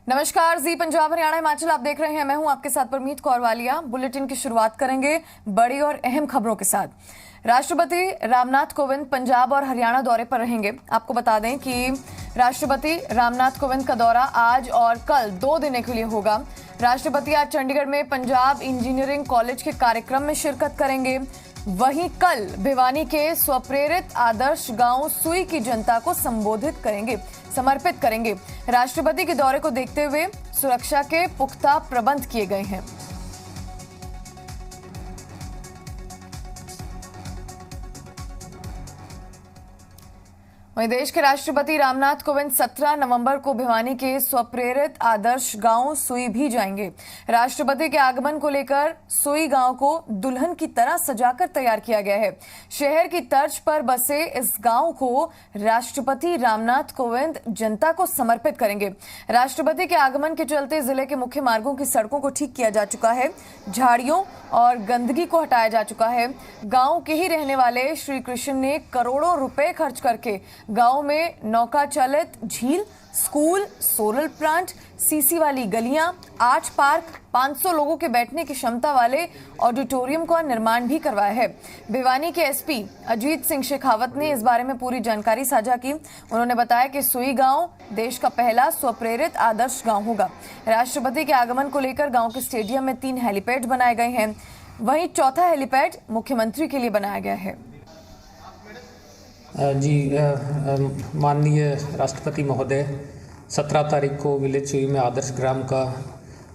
नमस्कार, जी पंजाब हरियाणा हिमाचल आप देख रहे हैं। मैं हूं आपके साथ परमीत कौर वालिया। बुलेटिन की शुरुआत करेंगे बड़ी और अहम खबरों के साथ। राष्ट्रपति रामनाथ कोविंद पंजाब और हरियाणा दौरे पर रहेंगे। आपको बता दें कि राष्ट्रपति रामनाथ कोविंद का दौरा आज और कल 2 दिनों के लिए होगा। राष्ट्रपति आज चंडीगढ़ में पंजाब इंजीनियरिंग कॉलेज के कार्यक्रम में शिरकत करेंगे। वहीं कल भिवानी के स्वप्रेरित आदर्श गांव सुई की जनता को समर्पित करेंगे। राष्ट्रपति के दौरे को देखते हुए सुरक्षा के पुख्ता प्रबंध किए गए हैं। वहीं देश के राष्ट्रपति रामनाथ कोविंद 17 नवंबर को भिवानी के स्वप्रेरित आदर्श गांव सुई भी जाएंगे। राष्ट्रपति के आगमन को लेकर सुई गांव को दुल्हन की तरह सजाकर तैयार किया गया है। शहर की तर्ज पर बसे इस गांव को राष्ट्रपति रामनाथ कोविंद जनता को समर्पित करेंगे। राष्ट्रपति के आगमन के चलते जिले के मुख्य मार्गों की सड़कों को ठीक किया जा चुका है। झाड़ियों और गंदगी को हटाया जा चुका है। गांव के ही रहने वाले श्री कृष्ण ने करोड़ों रुपए खर्च करके गांव में नौका चालित झील, स्कूल, सोलर प्लांट, सीसी वाली गलियां, आर्ट पार्क, 500 लोगों के बैठने की क्षमता वाले ऑडिटोरियम का निर्माण भी करवाया है। भिवानी के एसपी अजीत सिंह शेखावत ने इस बारे में पूरी जानकारी साझा की। उन्होंने बताया कि सुई गांव देश का पहला स्वप्रेरित आदर्श गांव होगा। राष्ट्रपति के आगमन को लेकर गांव के स्टेडियम में 3 हेलीपैड बनाए गए हैं। वहीं चौथा हेलीपैड मुख्यमंत्री के लिए बनाया गया है। माननीय राष्ट्रपति महोदय 17 तारीख को विलेज सुई में आदर्श ग्राम का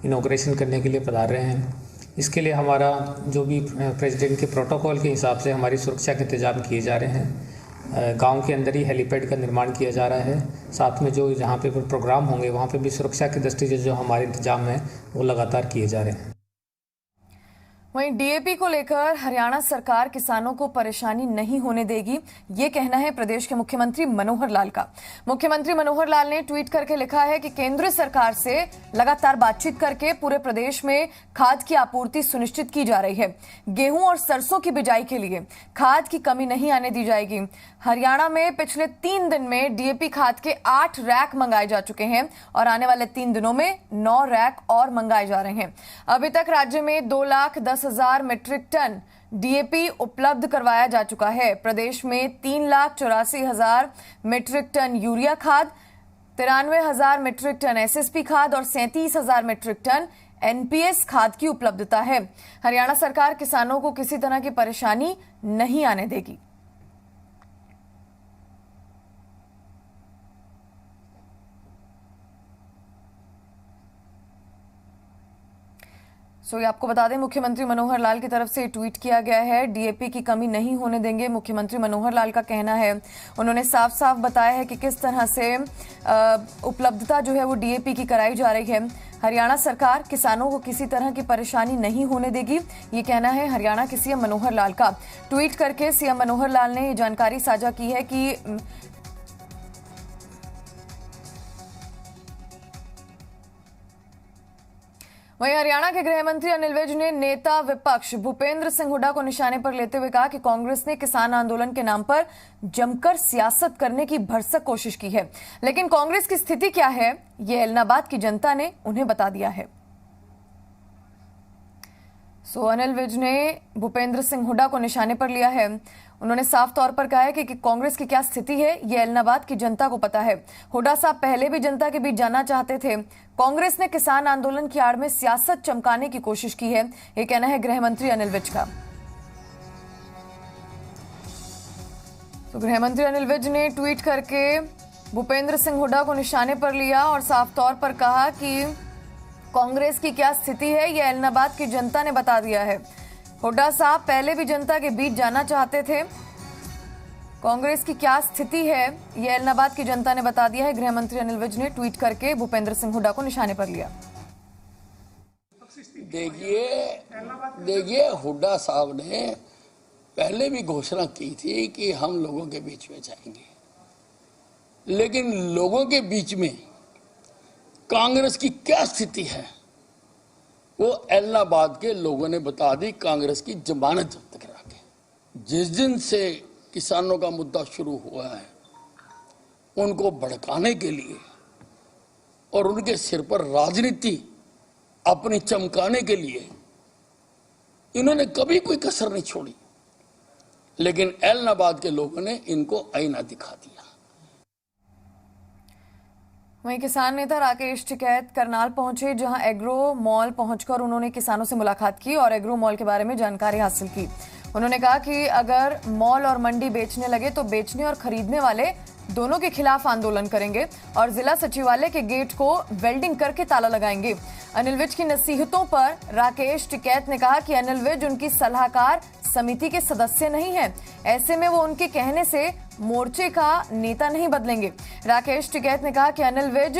इनॉग्रेशन करने के लिए पधार रहे हैं। इसके लिए हमारा जो भी प्रेसिडेंट के प्रोटोकॉल के हिसाब से हमारी सुरक्षा के इंतजाम किए जा रहे हैं। गांव के अंदर ही हेलीपैड का निर्माण किया जा रहा है। साथ में जो जहां पे प्रोग्राम होंगे वहां पे भी सुरक्षा की दृष्टि से जो हमारे इंतजाम है वो लगातार किए जा रहे हैं। वहीं डीएपी को लेकर हरियाणा सरकार किसानों को परेशानी नहीं होने देगी, ये कहना है प्रदेश के मुख्यमंत्री मनोहर लाल का। मुख्यमंत्री मनोहर लाल ने ट्वीट करके लिखा है कि केंद्र सरकार से लगातार बातचीत करके पूरे प्रदेश में खाद की आपूर्ति सुनिश्चित की जा रही है। गेहूं और सरसों की बिजाई के लिए खाद की कमी नहीं आने दी जाएगी। हरियाणा में पिछले 3 दिन में डीएपी खाद के 8 रैक मंगाए जा चुके हैं और आने वाले 3 दिनों में 9 रैक और मंगाए जा रहे हैं। अभी तक राज्य में 2,10,000 मीट्रिक टन डीएपी उपलब्ध करवाया जा चुका है। प्रदेश में 3,84,000 मीट्रिक टन यूरिया खाद, 93,000 मीट्रिक टन एसएसपी खाद और 37,000 मीट्रिक टन एनपीएस खाद की उपलब्धता है। हरियाणा सरकार किसानों को किसी तरह की परेशानी नहीं आने देगी। ये आपको बता दें, मुख्यमंत्री मनोहर लाल की तरफ से ट्वीट किया गया है। डीएपी की कमी नहीं होने देंगे, मुख्यमंत्री मनोहर लाल का कहना है। उन्होंने साफ साफ बताया है कि किस तरह से उपलब्धता जो है वो डीएपी की कराई जा रही है। हरियाणा सरकार किसानों को किसी तरह की परेशानी नहीं होने देगी, ये कहना है हरियाणा के सीएम मनोहर लाल का। ट्वीट करके सीएम मनोहर लाल ने ये जानकारी साझा की है कि वहीं हरियाणा के गृह मंत्री अनिल विज ने नेता विपक्ष भूपेंद्र सिंह हुड्डा को निशाने पर लेते हुए कहा कि कांग्रेस ने किसान आंदोलन के नाम पर जमकर सियासत करने की भरसक कोशिश की है, लेकिन कांग्रेस की स्थिति क्या है ये एलनाबाद की जनता ने उन्हें बता दिया है। अनिल विज ने भूपेंद्र सिंह हुड्डा को निशाने पर लिया है। उन्होंने साफ तौर पर कहा है कि कांग्रेस की क्या स्थिति है ये एलनाबाद की जनता को पता है। हुड्डा साहब पहले भी जनता के बीच जाना चाहते थे। कांग्रेस ने किसान आंदोलन की आड़ में सियासत चमकाने की कोशिश की है, ये कहना है गृह मंत्री अनिल विज का। गृह मंत्री अनिल विज ने ट्वीट करके भूपेंद्र सिंह हुड्डा को निशाने पर लिया और साफ तौर पर कहा कि कांग्रेस की क्या स्थिति है ये एलनाबाद की जनता ने बता दिया है। हुड्डा साहब पहले भी जनता के बीच जाना चाहते थे। कांग्रेस की क्या स्थिति है ये एलनाबाद की जनता ने बता दिया है। गृह मंत्री अनिल विज ने ट्वीट करके भूपेंद्र सिंह हुड्डा को निशाने पर लिया। देखिए हुड्डा साहब ने पहले भी घोषणा की थी कि हम लोगों के बीच में जाएंगे, लेकिन लोगों के बीच में कांग्रेस की क्या स्थिति है वो एलनाबाद के लोगों ने बता दी। कांग्रेस की जमानत जब्त करा के जिस दिन से किसानों का मुद्दा शुरू हुआ है उनको भड़काने के लिए और उनके सिर पर राजनीति अपनी चमकाने के लिए इन्होंने कभी कोई कसर नहीं छोड़ी, लेकिन ऐलनाबाद के लोगों ने इनको आईना दिखा दिया। वहीं किसान नेता राकेश टिकैत करनाल पहुंचे, जहां एग्रो मॉल पहुंचकर उन्होंने किसानों से मुलाकात की और एग्रो मॉल के बारे में जानकारी हासिल की। उन्होंने कहा कि अगर मॉल और मंडी बेचने लगे तो बेचने और खरीदने वाले दोनों के खिलाफ आंदोलन करेंगे और जिला सचिवालय के गेट को वेल्डिंग करके ताला लगाएंगे। अनिल विज की नसीहतों पर राकेश टिकैत ने कहा कि अनिल विज उनकी सलाहकार समिति के सदस्य नहीं है, ऐसे में वो उनके कहने से मोर्चे का नेता नहीं बदलेंगे। राकेश टिकैत ने कहा कि अनिल विज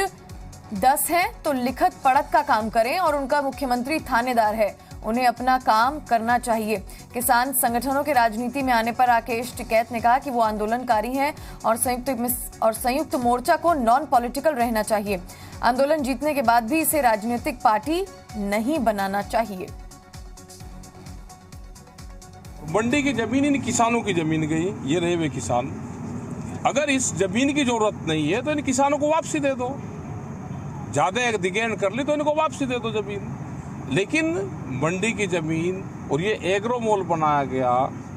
10 हैं तो लिखत पढ़त का काम करें और उनका मुख्यमंत्री थानेदार है, उन्हें अपना काम करना चाहिए। किसान संगठनों के राजनीति में आने पर राकेश टिकैत ने कहा कि वो आंदोलनकारी हैं और संयुक्त मोर्चा को नॉन पॉलिटिकल रहना चाहिए। आंदोलन जीतने के बाद भी इसे राजनीतिक पार्टी नहीं बनाना चाहिए। मंडी की जमीन इन किसानों की जमीन गई, ये रहे हुए किसान। अगर इस जमीन की जरूरत नहीं है तो इन किसानों को वापसी दे दो, ज्यादा दिगेंड कर ली तो इनको वापसी दे दो जमीन। लेकिन मंडी की जमीन और ये एग्रो मॉल बनाया गया,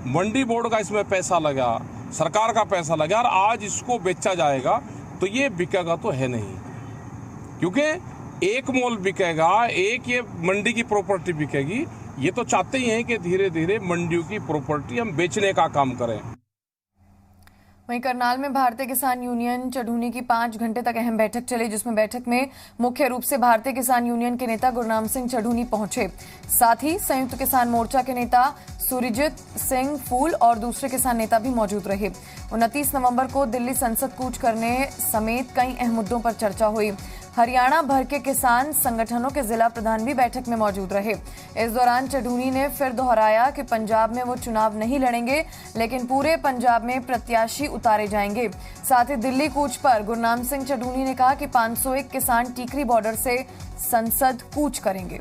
मंडी बोर्ड का इसमें पैसा लगा, सरकार का पैसा लगा और आज इसको बेचा जाएगा तो ये बिकेगा तो है नहीं, क्योंकि एक मॉल बिकेगा, एक ये मंडी की प्रॉपर्टी बिकेगी। ये तो चाहते ही हैं कि धीरे धीरे मंडियों की प्रॉपर्टी हम बेचने का काम करें। वहीं करनाल में भारतीय किसान यूनियन चढ़ूनी की 5 घंटे तक अहम बैठक चली, जिसमें बैठक में मुख्य रूप से भारतीय किसान यूनियन के नेता गुरनाम सिंह चढ़ूनी पहुंचे। साथ ही संयुक्त किसान मोर्चा के नेता सुरजीत सिंह फूल और दूसरे किसान नेता भी मौजूद रहे। 29 नवंबर को दिल्ली संसद कूच करने समेत कई अहम मुद्दों पर चर्चा हुई। हरियाणा भर के किसान संगठनों के जिला प्रधान भी बैठक में मौजूद रहे। इस दौरान चढ़ूनी ने फिर दोहराया कि पंजाब में वो चुनाव नहीं लड़ेंगे, लेकिन पूरे पंजाब में प्रत्याशी उतारे जाएंगे। साथ ही दिल्ली कूच पर गुरनाम सिंह चढ़ूनी ने कहा कि 501 किसान टीकरी बॉर्डर से संसद कूच करेंगे।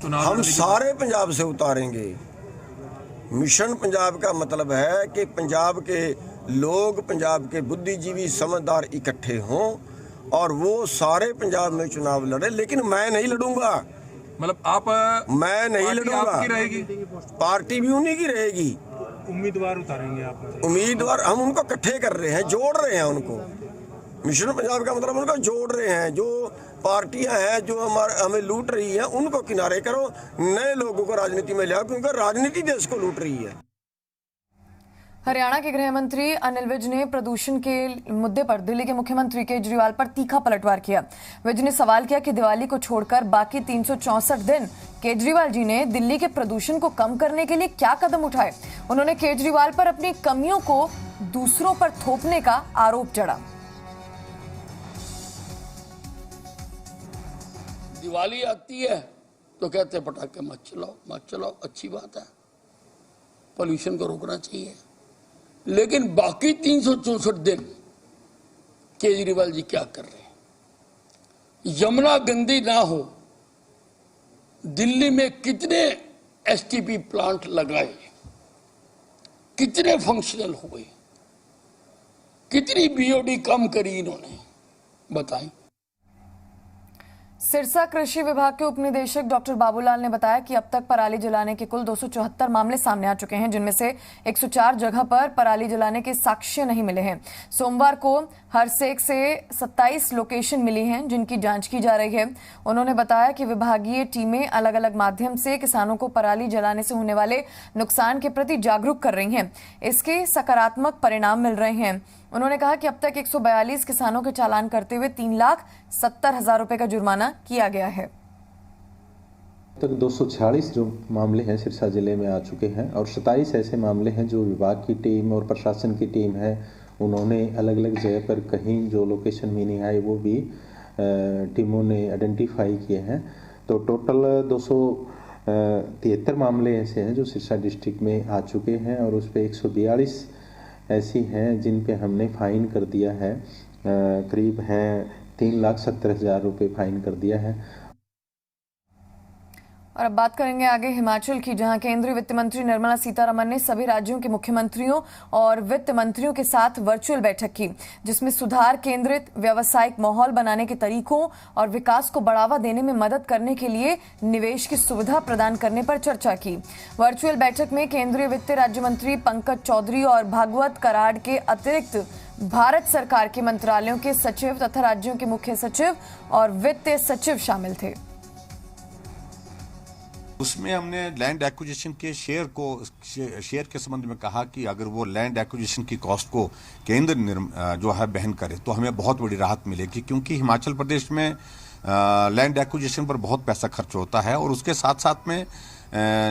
हम सारे पंजाब से उतारेंगे। मिशन पंजाब का मतलब है कि पंजाब के लोग, पंजाब के बुद्धिजीवी समझदार इकट्ठे हों और वो सारे पंजाब में चुनाव लड़े, लेकिन मैं नहीं लड़ूंगा। मतलब आप? मैं नहीं लड़ूंगा। रहेगी पार्टी भी उन्हीं की रहेगी। उम्मीदवार उतारेंगे आप? उम्मीदवार हम उनको इकट्ठे कर रहे हैं, जोड़ रहे हैं उनको। मिशन पंजाब का मतलब उनको जोड़ रहे हैं। जो पार्टियां हैं जो हमें लूट रही हैं उनको किनारे करो, नए लोगों को राजनीति में लाओ, क्योंकि राजनीति देश को लूट रही है। हरियाणा के गृह मंत्री अनिल विज ने प्रदूषण के मुद्दे पर दिल्ली के मुख्यमंत्री केजरीवाल पर तीखा पलटवार किया। विज ने सवाल किया कि दिवाली को छोड़कर बाकी 364 दिन केजरीवाल जी ने दिल्ली के प्रदूषण को कम करने के लिए क्या कदम उठाए। उन्होंने केजरीवाल पर अपनी कमियों को दूसरों पर थोपने का आरोप जड़ा। दिवाली आती है तो कहते पटाखे मत चलाओ, अच्छी बात है, पोल्यूशन को रोकना चाहिए। लेकिन बाकी 364 दिन केजरीवाल जी क्या कर रहे हैं? यमुना गंदी ना हो, दिल्ली में कितने एसटीपी प्लांट लगाए, कितने फंक्शनल हुए, कितनी बीओडी कम करी इन्होंने, बताएं। सिरसा कृषि विभाग के उपनिदेशक डॉक्टर बाबूलाल ने बताया कि अब तक पराली जलाने के कुल 274 मामले सामने आ चुके हैं, जिनमें से 104 जगह पर पराली जलाने के साक्ष्य नहीं मिले हैं। सोमवार को हरसेक से 27 लोकेशन मिली हैं, जिनकी जांच की जा रही है। उन्होंने बताया कि विभागीय टीमें अलग अलग माध्यम से किसानों को पराली जलाने से होने वाले नुकसान के प्रति जागरूक कर रही हैं। इसके सकारात्मक परिणाम मिल रहे हैं। उन्होंने कहा कि अब तक 142 किसानों के चालान करते हुए 3,70,000 रुपए का जुर्माना किया गया है। तक 246 जो मामले हैं सिरसा जिले में आ चुके हैं और 27 ऐसे मामले हैं जो विभाग की टीम और प्रशासन की टीम है, उन्होंने अलग अलग जगह पर कहीं जो लोकेशन में नहीं आए वो भी टीमों ने आइडेंटिफाई किए हैं। तो टोटल 273 मामले ऐसे हैं जो सिरसा डिस्ट्रिक्ट में आ चुके हैं और उस पर 142 ऐसी हैं जिन पे हमने फाइन कर दिया है, करीब हैं 3,70,000 रुपये फाइन कर दिया है। और अब बात करेंगे आगे हिमाचल की, जहां केंद्रीय वित्त मंत्री निर्मला सीतारमण ने सभी राज्यों के मुख्यमंत्रियों और वित्त मंत्रियों के साथ वर्चुअल बैठक की, जिसमें सुधार केंद्रित व्यावसायिक माहौल बनाने के तरीकों और विकास को बढ़ावा देने में मदद करने के लिए निवेश की सुविधा प्रदान करने पर चर्चा की। वर्चुअल बैठक में केंद्रीय वित्त राज्य मंत्री पंकज चौधरी और भागवत कराड़ के अतिरिक्त भारत सरकार के मंत्रालयों के सचिव तथा राज्यों के मुख्य सचिव और वित्त सचिव शामिल थे। उसमें हमने लैंड एक्विजिशन के शेयर के संबंध में कहा कि अगर वो लैंड एक्विजिशन की कॉस्ट को केंद्र जो है वहन करे तो हमें बहुत बड़ी राहत मिलेगी, क्योंकि हिमाचल प्रदेश में लैंड एक्विजिशन पर बहुत पैसा खर्च होता है। और उसके साथ साथ में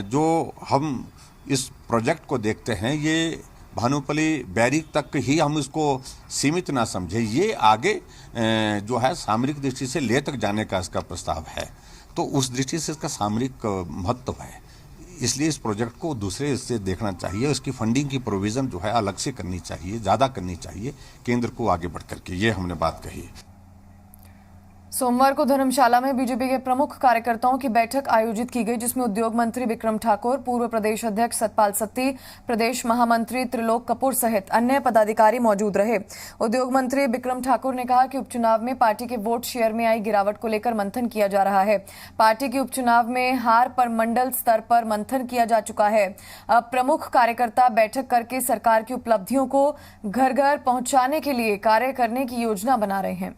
जो हम इस प्रोजेक्ट को देखते हैं, ये भानुपल्ली बैरिक तक ही हम इसको सीमित ना समझे, ये आगे जो है सामरिक दृष्टि से लेह तक जाने का इसका प्रस्ताव है। तो उस दृष्टि से इसका सामरिक महत्व है, इसलिए इस प्रोजेक्ट को दूसरे इससे देखना चाहिए। इसकी फंडिंग की प्रोविज़न जो है अलग से करनी चाहिए, ज़्यादा करनी चाहिए केंद्र को आगे बढ़ करके, ये हमने बात कही। सोमवार को धर्मशाला में बीजेपी के प्रमुख कार्यकर्ताओं की बैठक आयोजित की गई, जिसमें उद्योग मंत्री बिक्रम ठाकुर, पूर्व प्रदेश अध्यक्ष सतपाल सत्ती, प्रदेश महामंत्री त्रिलोक कपूर सहित अन्य पदाधिकारी मौजूद रहे। उद्योग मंत्री बिक्रम ठाकुर ने कहा कि उपचुनाव में पार्टी के वोट शेयर में आई गिरावट को लेकर मंथन किया जा रहा है। पार्टी के उपचुनाव में हार पर मंडल स्तर पर मंथन किया जा चुका है। अब प्रमुख कार्यकर्ता बैठक करके सरकार की उपलब्धियों को घर घर पहुंचाने के लिए कार्य करने की योजना बना रहे हैं।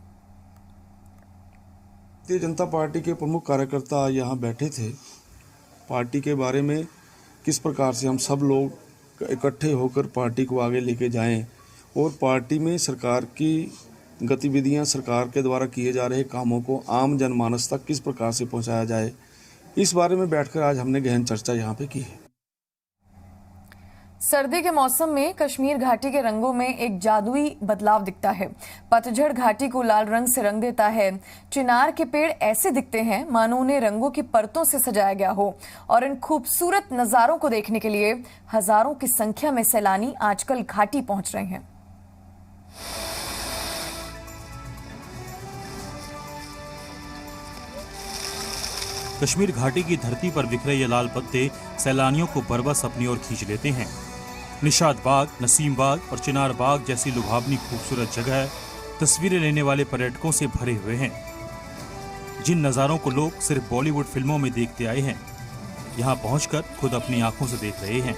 भारतीय जनता पार्टी के प्रमुख कार्यकर्ता यहाँ बैठे थे। पार्टी के बारे में किस प्रकार से हम सब लोग इकट्ठे होकर पार्टी को आगे लेके जाएं और पार्टी में सरकार की गतिविधियां, सरकार के द्वारा किए जा रहे कामों को आम जनमानस तक किस प्रकार से पहुंचाया जाए, इस बारे में बैठकर आज हमने गहन चर्चा यहाँ पे की है। सर्दी के मौसम में कश्मीर घाटी के रंगों में एक जादुई बदलाव दिखता है। पतझड़ घाटी को लाल रंग से रंग देता है। चिनार के पेड़ ऐसे दिखते हैं मानो उन्हें रंगों की परतों से सजाया गया हो। और इन खूबसूरत नजारों को देखने के लिए हजारों की संख्या में सैलानी आजकल घाटी पहुंच रहे हैं। कश्मीर घाटी की धरती पर बिखरे ये लाल पत्ते सैलानियों को बरबस अपनी ओर खींच लेते हैं। निशात बाग, नसीम बाग और चिनार बाग जैसी लुभावनी खूबसूरत जगह तस्वीरें लेने वाले पर्यटकों से भरे हुए हैं। जिन नज़ारों को लोग सिर्फ बॉलीवुड फिल्मों में देखते आए हैं, यहाँ पहुंचकर खुद अपनी आंखों से देख रहे हैं।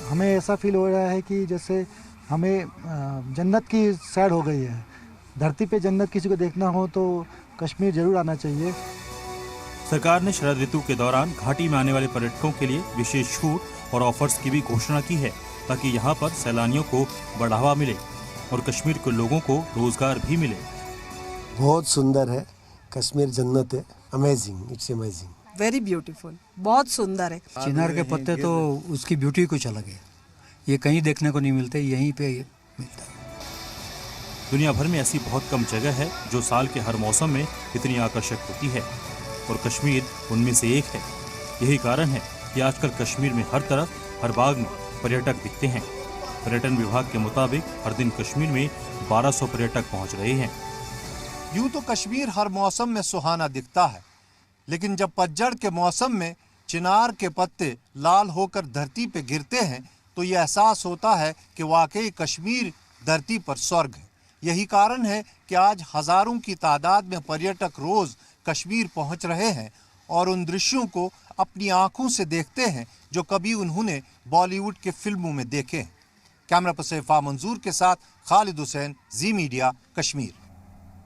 हमें ऐसा फील हो रहा है कि जैसे हमें जन्नत की सैर हो गई है। धरती पे जन्नत किसी को देखना हो तो कश्मीर जरूर आना चाहिए। सरकार ने शरद ऋतु के दौरान घाटी में आने वाले पर्यटकों के लिए विशेष छूट और ऑफर्स की भी घोषणा की है, ताकि यहाँ पर सैलानियों को बढ़ावा मिले और कश्मीर के लोगों को रोजगार भी मिले। बहुत सुंदर है कश्मीर, जन्नत है। Amazing, it's amazing, very beautiful, बहुत सुंदर है। चिनार के पत्ते तो उसकी ब्यूटी कुछ अलग है, ये कहीं देखने को नहीं मिलते, यहीं पे मिलता है। दुनिया भर में ऐसी बहुत कम जगह है जो साल के हर मौसम में इतनी आकर्षक होती है, और कश्मीर उनमें से एक है। यही कारण है कि आजकल कश्मीर में हर तरफ, हर बाग में पर्यटक दिखते हैं। पर्यटन विभाग के मुताबिक हर दिन कश्मीर में 1200 पर्यटक पहुंच रहे हैं। यूं तो कश्मीर हर मौसम में सुहाना दिखता है, लेकिन जब पतझड़ के मौसम में चिनार के पत्ते लाल होकर धरती पे गिरते हैं तो ये एहसास होता है कि वाकई कश्मीर धरती पर स्वर्ग है। यही कारण है कि आज हजारों की तादाद में पर्यटक रोज कश्मीर पहुंच रहे हैं और उन दृश्यों को अपनी आंखों से देखते हैं जो कभी उन्होंने बॉलीवुड के फिल्मों में देखे हैं। कैमरा पर्सन इरफान मंजूर के साथ खालिद हुसैन, जी मीडिया, कश्मीर।